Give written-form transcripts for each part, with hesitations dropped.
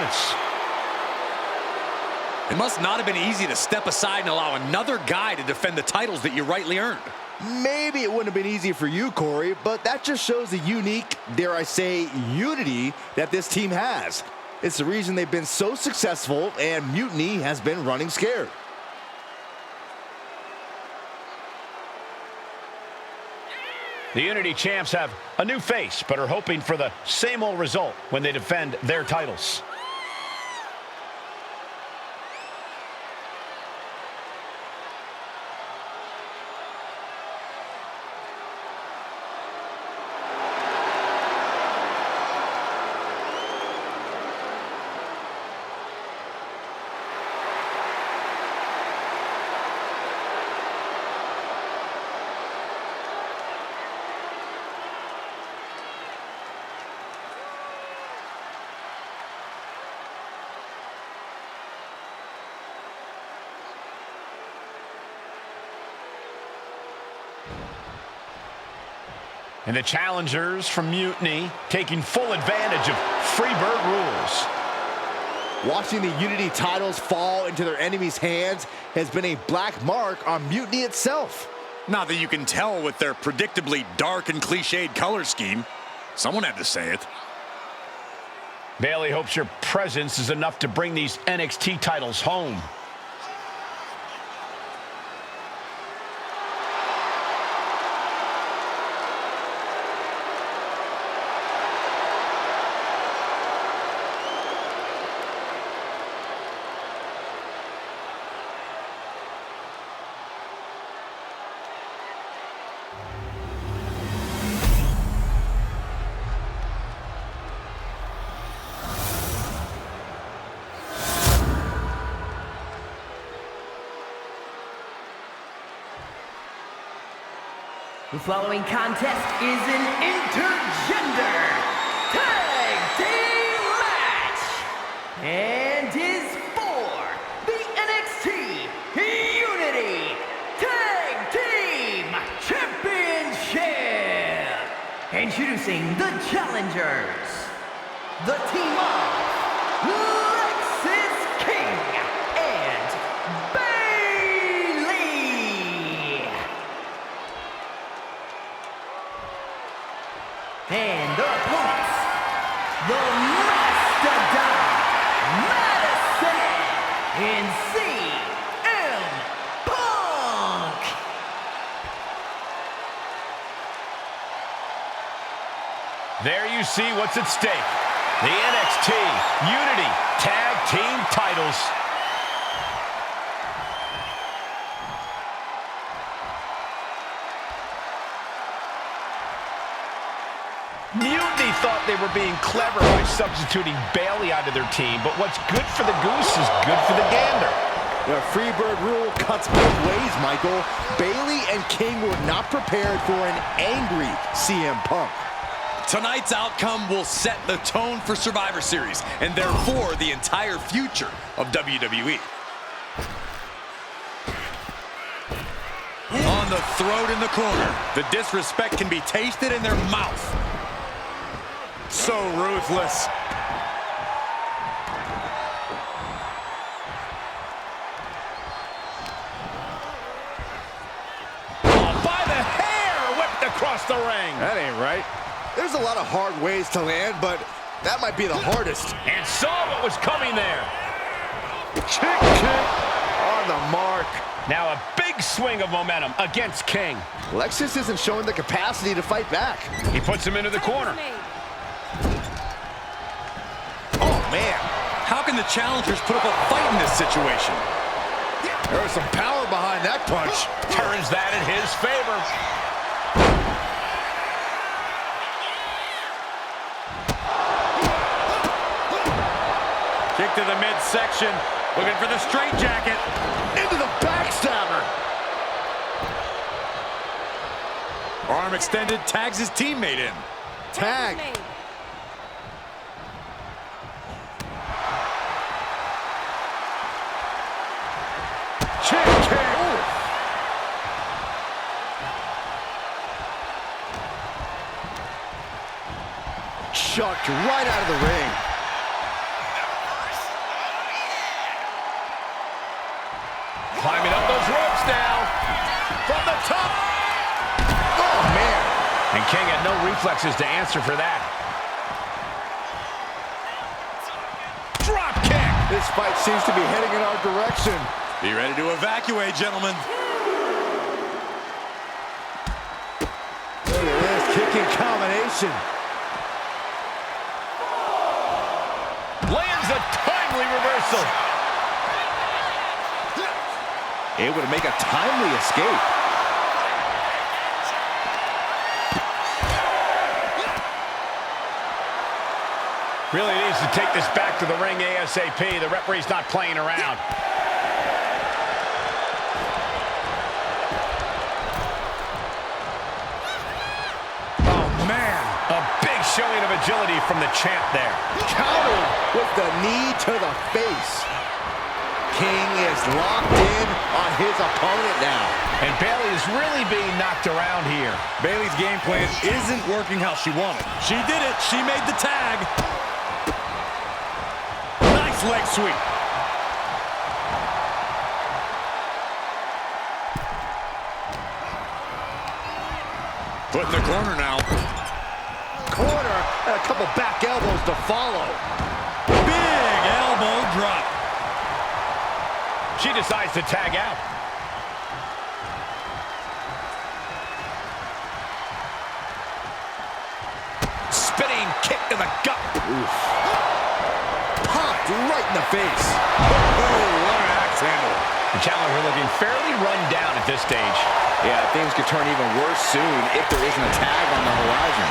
opponents. It must not have been easy to step aside and allow another guy to defend the titles that you rightly earned. Maybe it wouldn't have been easy for you, Corey, but that just shows the unique, dare I say, unity that this team has. It's the reason they've been so successful, and Mutiny has been running scared. The Unity champs have a new face, but are hoping for the same old result when they defend their titles. And the challengers from Mutiny taking full advantage of Freebird rules. Watching the Unity titles fall into their enemies' hands has been a black mark on Mutiny itself. Not that you can tell with their predictably dark and cliched color scheme. Someone had to say it. Bayley hopes your presence is enough to bring these NXT titles home. The following contest is an intergender tag team match and is for the NXT Unity Tag Team Championship. Introducing the challengers, the team of King and Bayley. And the opponents, the Mastodon, Madison, and CM Punk. There you see what's at stake. The NXT Unity Tag Team titles. Mutiny thought they were being clever by substituting Bayley out of their team, but what's good for the goose is good for the gander. The Freebird rule cuts both ways, Michael. Bayley and King were not prepared for an angry CM Punk. Tonight's outcome will set the tone for Survivor Series, and therefore the entire future of WWE. On the throat in the corner, the disrespect can be tasted in their mouth. So ruthless. Oh, by the hair, whipped across the ring. That ain't right. There's a lot of hard ways to land, but that might be the hardest. And saw what was coming there. Kick on the mark. Now a big swing of momentum against King. Lexus isn't showing the capacity to fight back. He puts him into the corner. Oh, man. How can the challengers put up a fight in this situation? There was some power behind that punch. Turns that in his favor. Kick to the midsection. Looking for the straitjacket. Into the backstabber. Arm extended, tags his teammate in. Tag. Chucked right out of the ring. And King had no reflexes to answer for that. Drop kick! This fight seems to be heading in our direction. Be ready to evacuate, gentlemen. Look at this kicking combination. Lands a timely reversal. Able to make a timely escape. Really needs to take this back to the ring ASAP. The referee's not playing around. Oh, man. A big showing of agility from the champ there. Countered with the knee to the face. King is locked in on his opponent now. And Bayley is really being knocked around here. Bayley's game plan isn't working how she wanted. She did it. She made the tag. Nice leg sweep. Put in the corner now. Corner, and a couple back elbows to follow. Big elbow drop. She decides to tag out. Spinning kick to the gut. Oof. Popped right in the face. Oh, what an axe handle. The challenger looking fairly run down at this stage. Yeah, things could turn even worse soon if there isn't a tag on the horizon.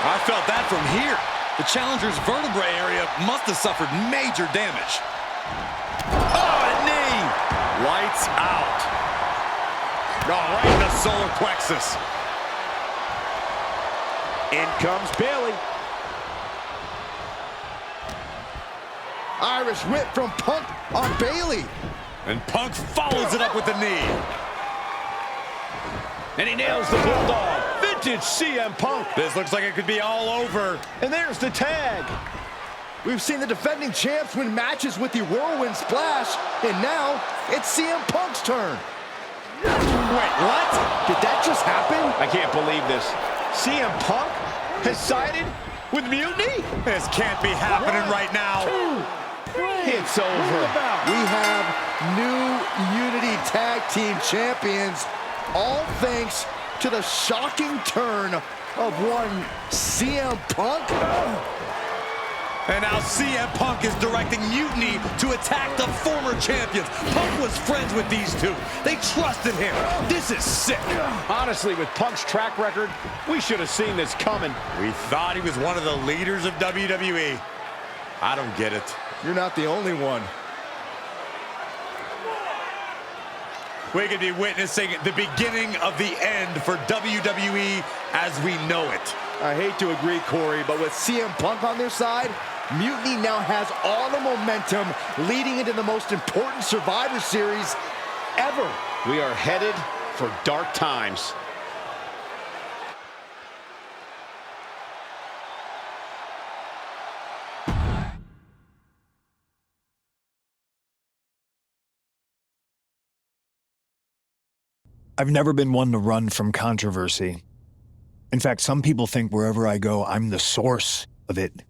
I felt that from here. The challenger's vertebrae area must have suffered major damage. Oh, a knee! Lights out. Oh, right in the solar plexus. In comes Bayley. Irish whip from Punk on Bayley. And Punk follows it up with the knee. And he nails the bulldog. Vintage CM Punk. This looks like it could be all over. And there's the tag. We've seen the defending champs win matches with the whirlwind splash, and now it's CM Punk's turn. Wait, what? Did that just happen? I can't believe this. CM Punk has sided with Mutiny? This can't be happening right now. It's over. We have new Unity Tag Team Champions, all thanks to the shocking turn of one CM Punk. And now CM Punk is directing Mutiny to attack the former champions. Punk was friends with these two. They trusted him. This is sick. Honestly, with Punk's track record, we should have seen this coming. We thought he was one of the leaders of WWE. I don't get it. You're not the only one. We could be witnessing the beginning of the end for WWE as we know it. I hate to agree, Corey, but with CM Punk on their side, Mutiny now has all the momentum leading into the most important Survivor Series ever. We are headed for dark times. I've never been one to run from controversy. In fact, some people think wherever I go, I'm the source of it.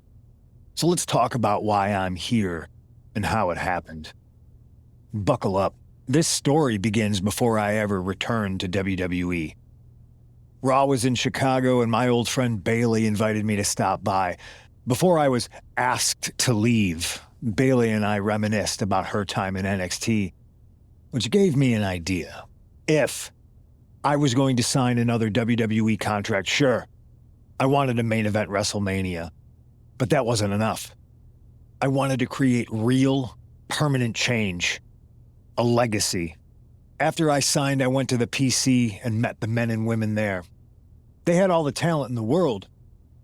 So let's talk about why I'm here and how it happened. Buckle up. This story begins before I ever returned to WWE. Raw was in Chicago and my old friend Bayley invited me to stop by. Before I was asked to leave, Bayley and I reminisced about her time in NXT, which gave me an idea. If I was going to sign another WWE contract, sure, I wanted to main event WrestleMania, but that wasn't enough. I wanted to create real, permanent change, a legacy. After I signed, I went to the PC and met the men and women there. They had all the talent in the world,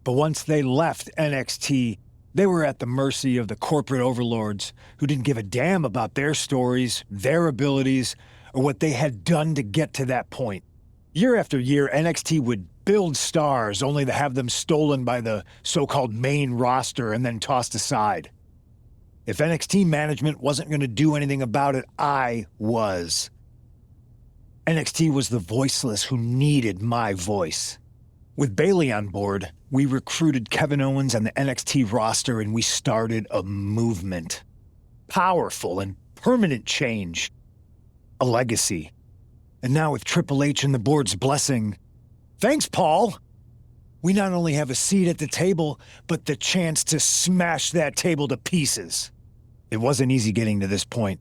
but once they left NXT, they were at the mercy of the corporate overlords who didn't give a damn about their stories, their abilities, or what they had done to get to that point. Year after year, NXT would build stars only to have them stolen by the so-called main roster and then tossed aside. If NXT management wasn't going to do anything about it, I was. NXT was the voiceless who needed my voice. With Bayley on board, we recruited Kevin Owens and the NXT roster, and we started a movement. Powerful and permanent change. A legacy. And now with Triple H and the board's blessing, thanks, Paul! We not only have a seat at the table, but the chance to smash that table to pieces. It wasn't easy getting to this point.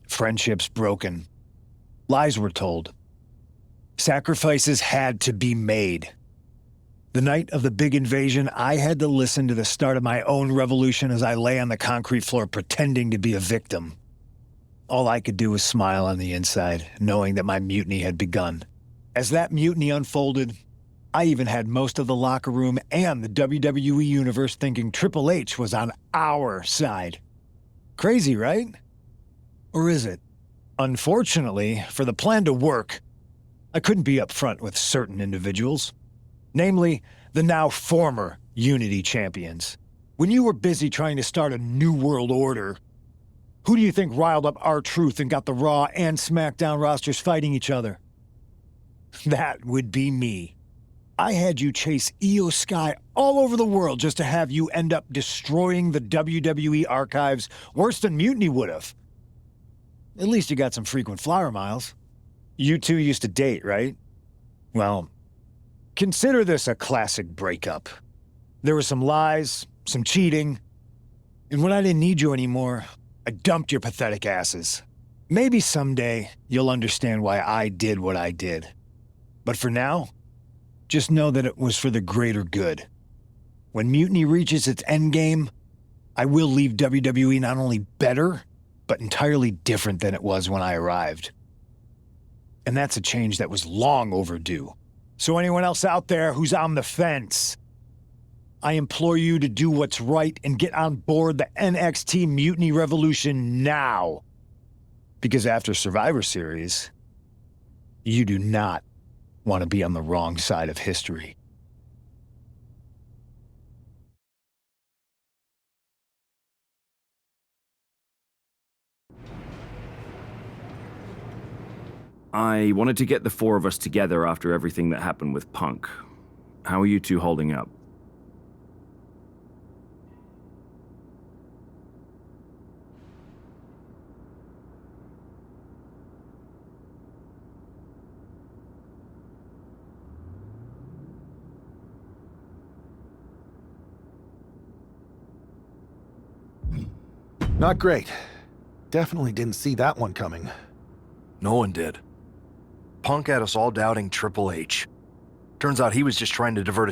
Friendships broken. Lies were told. Sacrifices had to be made. The night of the big invasion, I had to listen to the start of my own revolution as I lay on the concrete floor pretending to be a victim. All I could do was smile on the inside, knowing that my mutiny had begun. As that mutiny unfolded, I even had most of the locker room and the WWE Universe thinking Triple H was on our side. Crazy, right? Or is it? Unfortunately, for the plan to work, I couldn't be upfront with certain individuals. Namely, the now former Unity champions. When you were busy trying to start a new world order, who do you think riled up R-Truth and got the Raw and SmackDown rosters fighting each other? That would be me. I had you chase Io Sky all over the world just to have you end up destroying the WWE archives worse than Mutiny would have. At least you got some frequent flyer miles. You two used to date, right? Well, consider this a classic breakup. There were some lies, some cheating, and when I didn't need you anymore, I dumped your pathetic asses. Maybe someday you'll understand why I did what I did. But for now, just know that it was for the greater good. When Mutiny reaches its endgame, I will leave WWE not only better, but entirely different than it was when I arrived. And that's a change that was long overdue. So anyone else out there who's on the fence, I implore you to do what's right and get on board the NXT Mutiny Revolution now. Because after Survivor Series, you do not want to be on the wrong side of history. I wanted to get the four of us together after everything that happened with Punk. How are you two holding up? Not great. Definitely didn't see that one coming. No one did. Punk had us all doubting Triple H. Turns out he was just trying to divert